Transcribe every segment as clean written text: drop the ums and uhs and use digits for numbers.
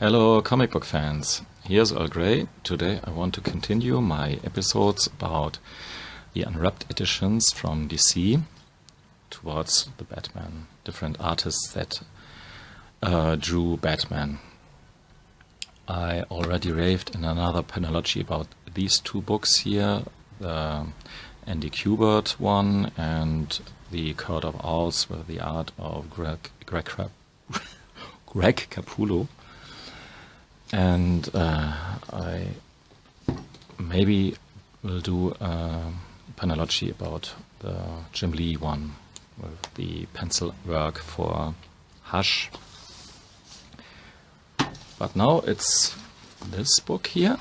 Hello comic book fans, here's Earl Grey. Today I want to continue my episodes about the unwrapped editions from DC towards the Batman, different artists that drew Batman. I already raved in another panellogy about these two books here, the Andy Kubert one and the Court of Owls with the art of Greg Capullo. And I maybe will do a panellogy about the Jim Lee one with the pencil work for Hush. But now it's this book here,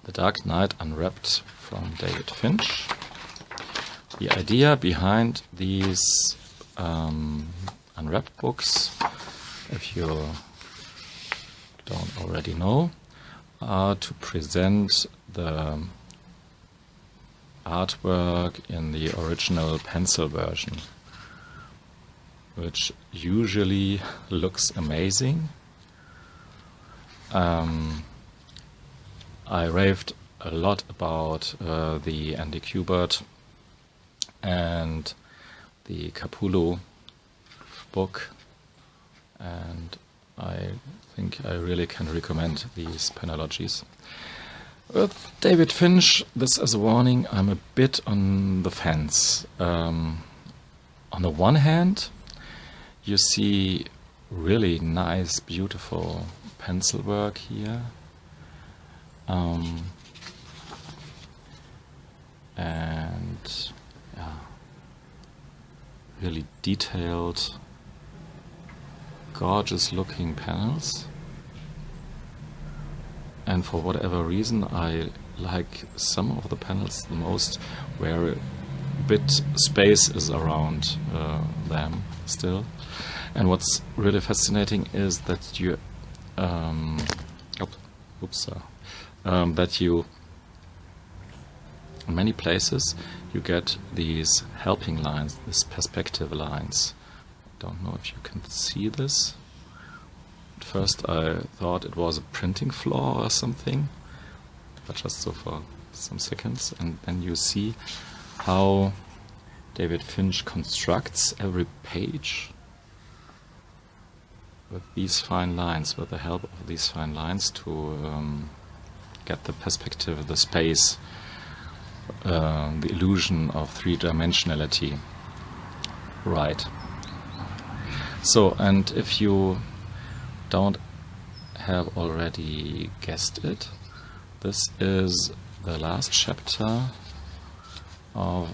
The Dark Knight Unwrapped from David Finch. The idea behind these unwrapped books, if you don't already know, are to present the artwork in the original pencil version, which usually looks amazing. I raved a lot about the Andy Kubert and the Capullo book, and I think I really can recommend these panellogies. With David Finch, this as a warning, I'm a bit on the fence. On the one hand, you see really nice, beautiful pencil work here. And yeah, really detailed, gorgeous looking panels. And for whatever reason I like some of the panels the most where a bit space is around them still. And what's really fascinating is that you that you in many places you get these helping lines, these perspective lines. I don't know if you can see this. At first I thought it was a printing flaw or something, but just so for some seconds, and then you see how David Finch constructs every page with these fine lines, with the help of these fine lines to get the perspective, the space, the illusion of three-dimensionality right. So, and if you don't have already guessed it, this is the last chapter of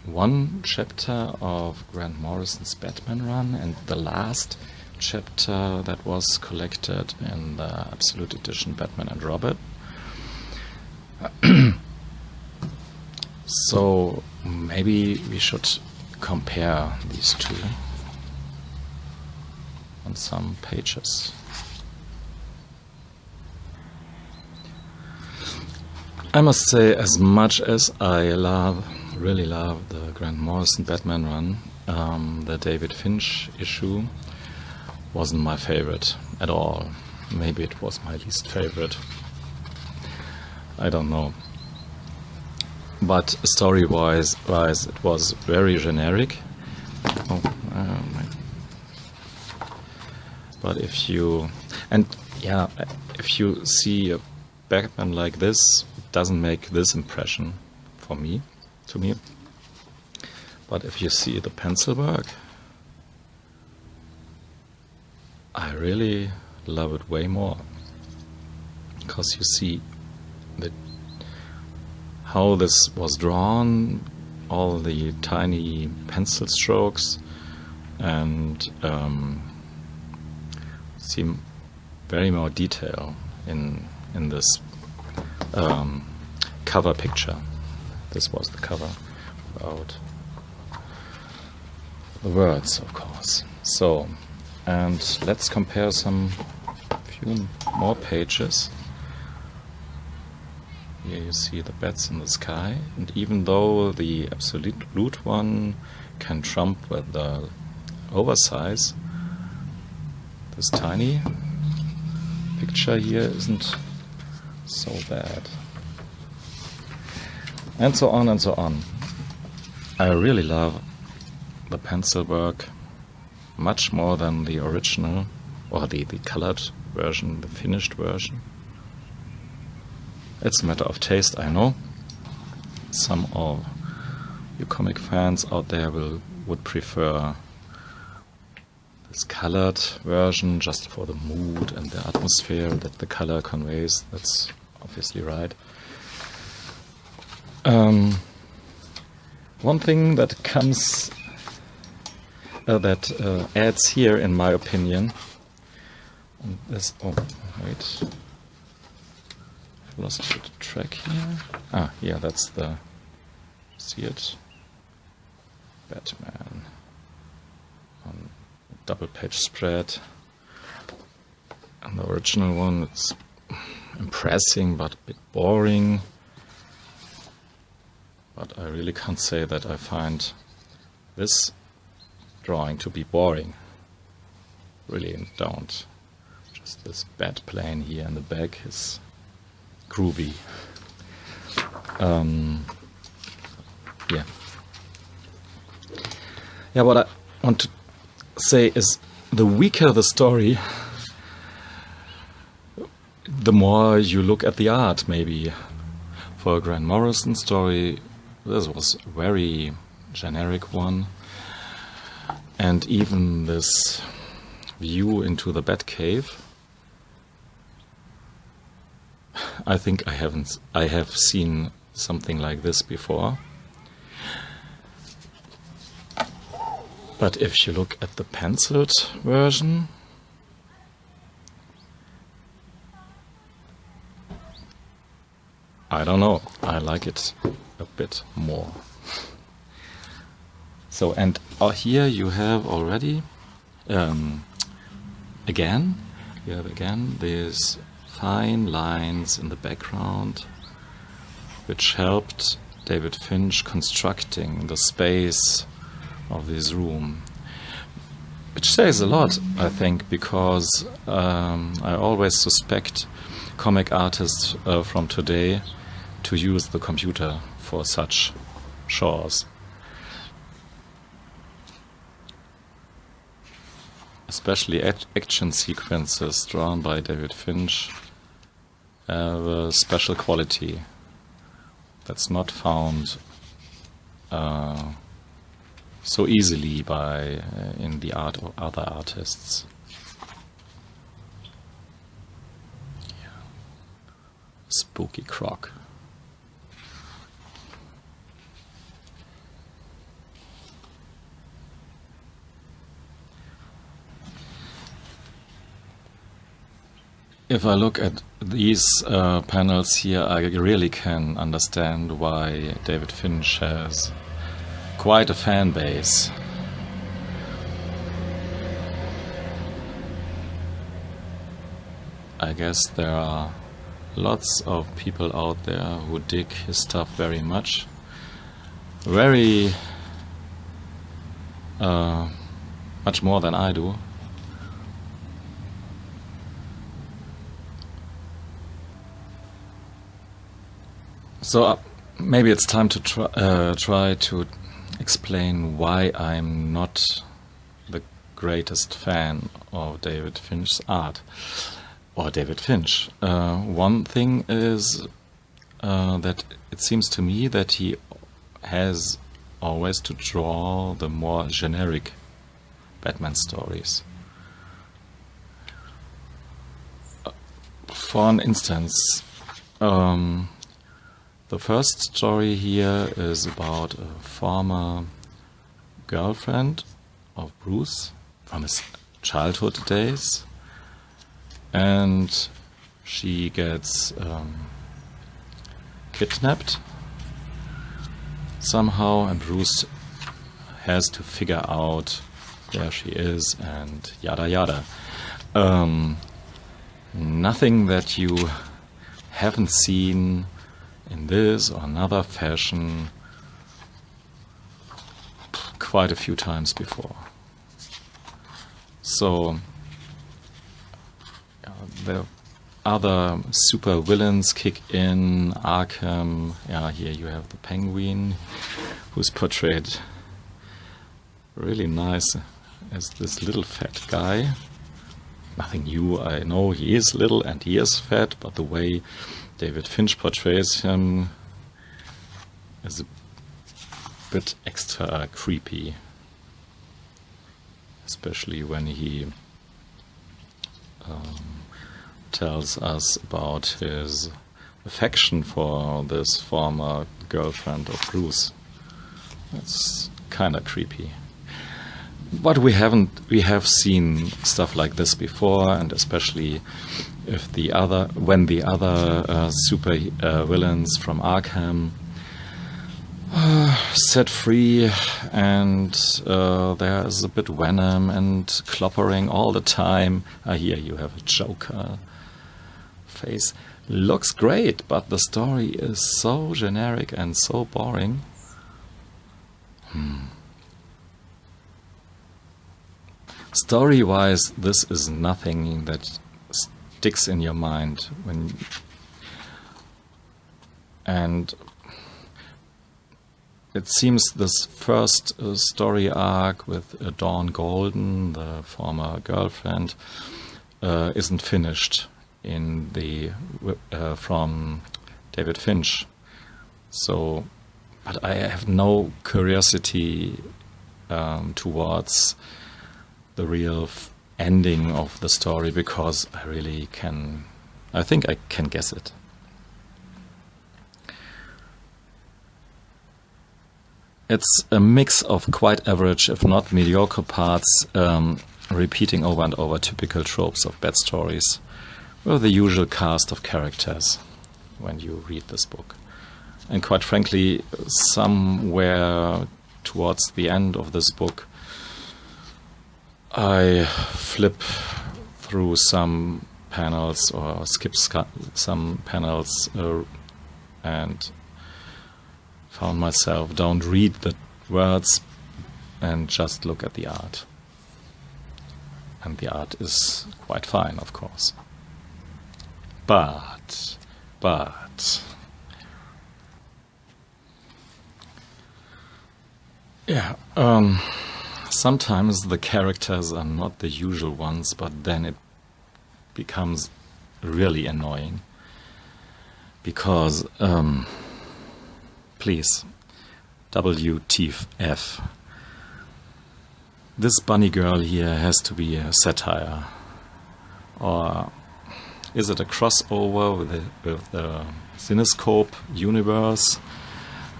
one chapter of Grant Morrison's Batman run, and the last chapter that was collected in the Absolute Edition Batman and Robin. So maybe we should compare these two on some pages. I must say, as much as I really love the Grant Morrison Batman run, the David Finch issue wasn't my favorite at all. Maybe it was my least favorite. I don't know. But story-wise, it was very generic. But if you see a Batman like this, it doesn't make this impression to me. But if you see the pencil work, I really love it way more, because you see how this was drawn, all the tiny pencil strokes, and see very more detail in this cover picture. This was the cover without the words, of course. So, and let's compare some few more pages. Here you see the bats in the sky, and even though the absolute one can trump with the oversize. This tiny picture here isn't so bad. And so on and so on. I really love the pencil work much more than the original, or the colored version, the finished version. It's a matter of taste, I know. Some of you comic fans out there would prefer this colored version just for the mood and the atmosphere that the color conveys. That's obviously right. One thing that comes that adds here, in my opinion, and this. Oh, wait. I've lost the track here. Ah, yeah, that's the. See it? Batman on double page spread. And the original one, it's impressive but a bit boring. But I really can't say that I find this drawing to be boring. Really don't. Just this bat plane here in the back is groovy. Yeah. Yeah, what I want to say is the weaker the story, the more you look at the art, maybe. For a Grant Morrison story, this was a very generic one. And even this view into the Batcave, I think I have seen something like this before. But if you look at the penciled version, I don't know, I like it a bit more. So, and here you have already, again these fine lines in the background, which helped David Finch constructing the space of this room. Which says a lot, I think, because I always suspect comic artists from today to use the computer for such chores. Especially action sequences drawn by David Finch have a special quality that's not found so easily in the art of other artists. Yeah. Spooky croc. If I look at these panels here, I really can understand why David Finch has quite a fan base. I guess there are lots of people out there who dig his stuff very much. Very much more than I do. So maybe it's time to try to explain why I'm not the greatest fan of David Finch's art, or David Finch. One thing is that it seems to me that he has always to draw the more generic Batman stories. For an instance, the first story here is about a former girlfriend of Bruce from his childhood days, and she gets kidnapped somehow, and Bruce has to figure out where she is and yada yada. Nothing that you haven't seen in this or another fashion quite a few times before. So the other super villains kick in. Arkham. Yeah, here you have the Penguin, who's portrayed really nice as this little fat guy. Nothing new, I know he is little and he is fat, but the way David Finch portrays him is a bit extra creepy. Especially when he tells us about his affection for this former girlfriend of Bruce. That's kind of creepy. But we have seen stuff like this before, and especially if when the other super villains from Arkham set free, and there is a bit venom and clobbering all the time. Here you have a Joker face. Looks great, but the story is so generic and so boring. Story-wise, this is nothing that sticks in your mind and it seems this first story arc with Dawn Golden, the former girlfriend, isn't finished in the from David Finch. So, but I have no curiosity towards the real ending of the story, because I think I can guess it. It's a mix of quite average, if not mediocre parts, repeating over and over typical tropes of bad stories, with the usual cast of characters when you read this book. And quite frankly, somewhere towards the end of this book, I flip through some panels or skip some panels and found myself don't read the words and just look at the art. And the art is quite fine, of course. But yeah, sometimes the characters are not the usual ones, but then it becomes really annoying. Because, please, WTF. This bunny girl here has to be a satire. Or is it a crossover with the Cinescope universe?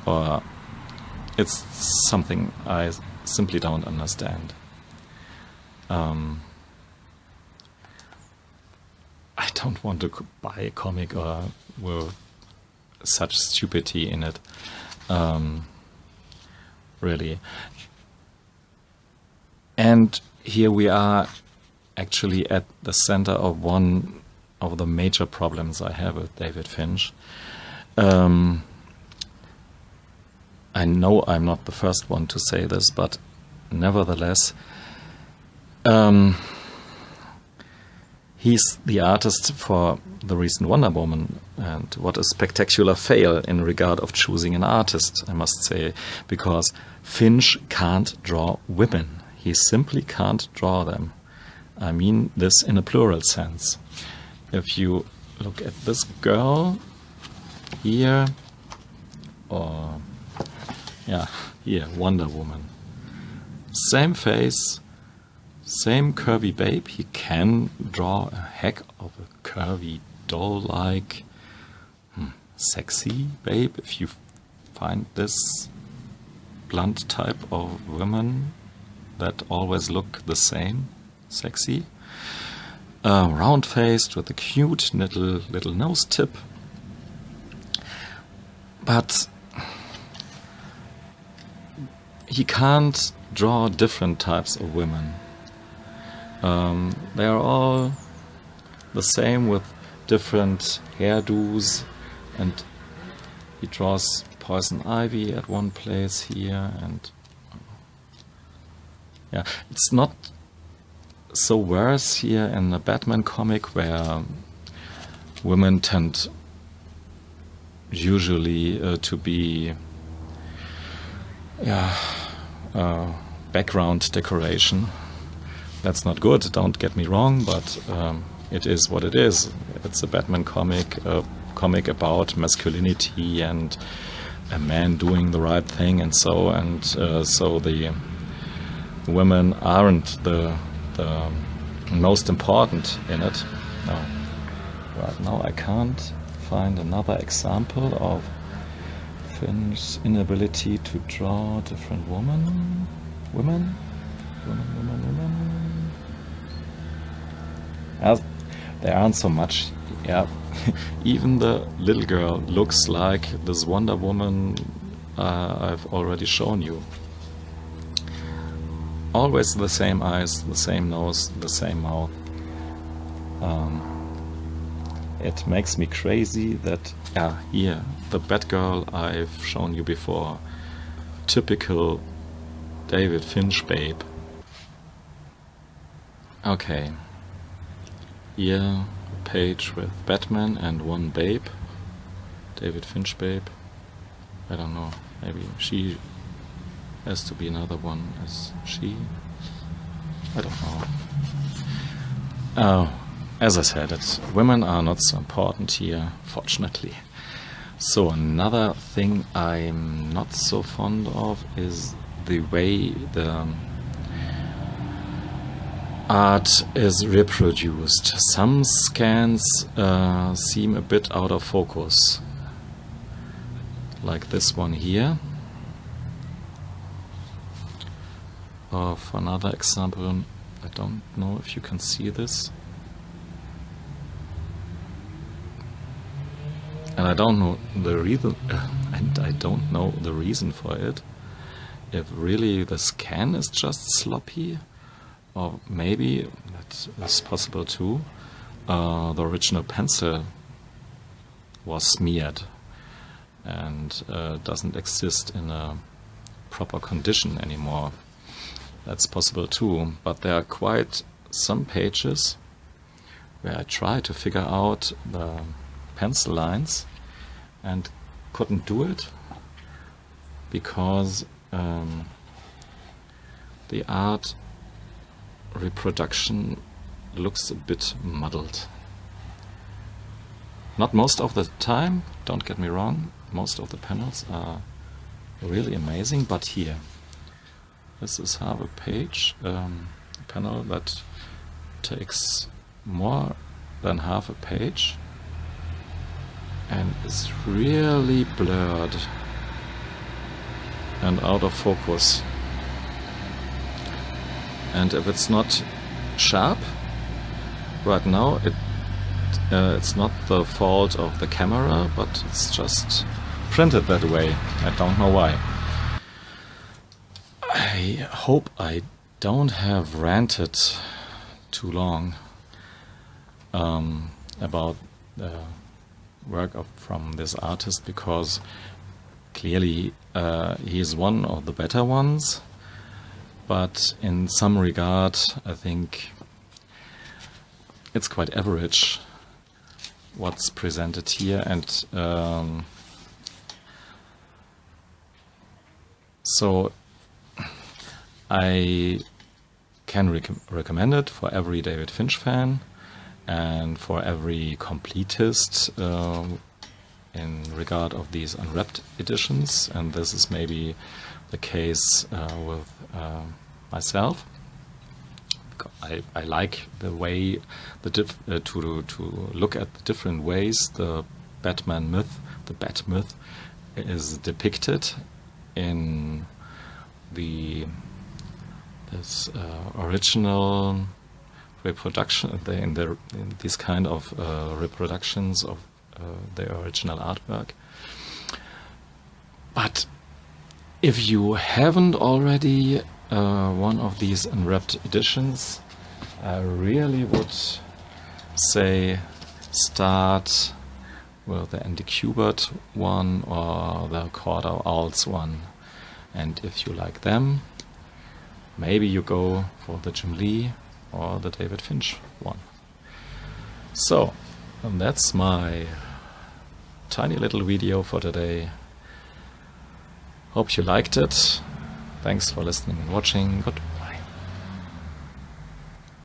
Or it's something I simply don't understand. I don't want to buy a comic or with such stupidity in it. Really. And here we are actually at the center of one of the major problems I have with David Finch. I know I'm not the first one to say this, but nevertheless, he's the artist for the recent Wonder Woman, and what a spectacular fail in regard of choosing an artist, I must say, because Finch can't draw women. He simply can't draw them. I mean this in a plural sense. If you look at this girl here, or yeah, here, Wonder Woman. Same face, same curvy babe. He can draw a heck of a curvy doll-like sexy babe, if you find this blunt type of women that always look the same, sexy. Round-faced with a cute little nose tip. But he can't draw different types of women. They are all the same with different hairdos, and he draws poison ivy at one place here, and yeah, it's not so worse here in the Batman comic, where women tend usually to be background decoration. That's not good, don't get me wrong, but it is what it is. It's a Batman comic, a comic about masculinity and a man doing the right thing, and so the women aren't the most important in it. No. Right now I can't find another example of Finch's inability to draw different women. There aren't so much. Yeah, even the little girl looks like this Wonder Woman I've already shown you. Always the same eyes, the same nose, the same mouth. It makes me crazy that, here, the Batgirl I've shown you before. Typical David Finch babe. Okay. Here, a page with Batman and one babe. David Finch babe. I don't know, maybe she has to be another one as she. I don't know. As I said, women are not so important here, fortunately. So another thing I'm not so fond of is the way the art is reproduced. Some scans seem a bit out of focus, like this one here. For another example, I don't know if you can see this. And I don't know the reason, for it. If really the scan is just sloppy, or maybe that is possible too. The original pencil was smeared and doesn't exist in a proper condition anymore. That's possible too. But there are quite some pages where I try to figure out the pencil lines and couldn't do it because the art reproduction looks a bit muddled. Not most of the time, don't get me wrong, most of the panels are really amazing, but here, this is half a page, a panel that takes more than half a page and is really blurred and out of focus. And if it's not sharp right now, it's not the fault of the camera, but it's just printed that way. I don't know why. I hope I don't have ranted too long about the work from this artist, because clearly he is one of the better ones, but in some regard I think it's quite average what's presented here, and so I can recommend it for every David Finch fan and for every completist in regard of these unwrapped editions, and this is maybe the case with myself. I like the way to look at the different ways the Batman myth, the Bat myth, is depicted in this original reproduction, in these kind of reproductions of the original artwork. But if you haven't already one of these unwrapped editions, I really would say start with the Andy Kubert one or the Quarter Owls one, and if you like them, maybe you go for the Jim Lee or the David Finch one. So, and that's my tiny little video for today. Hope you liked it. Thanks for listening and watching. Goodbye.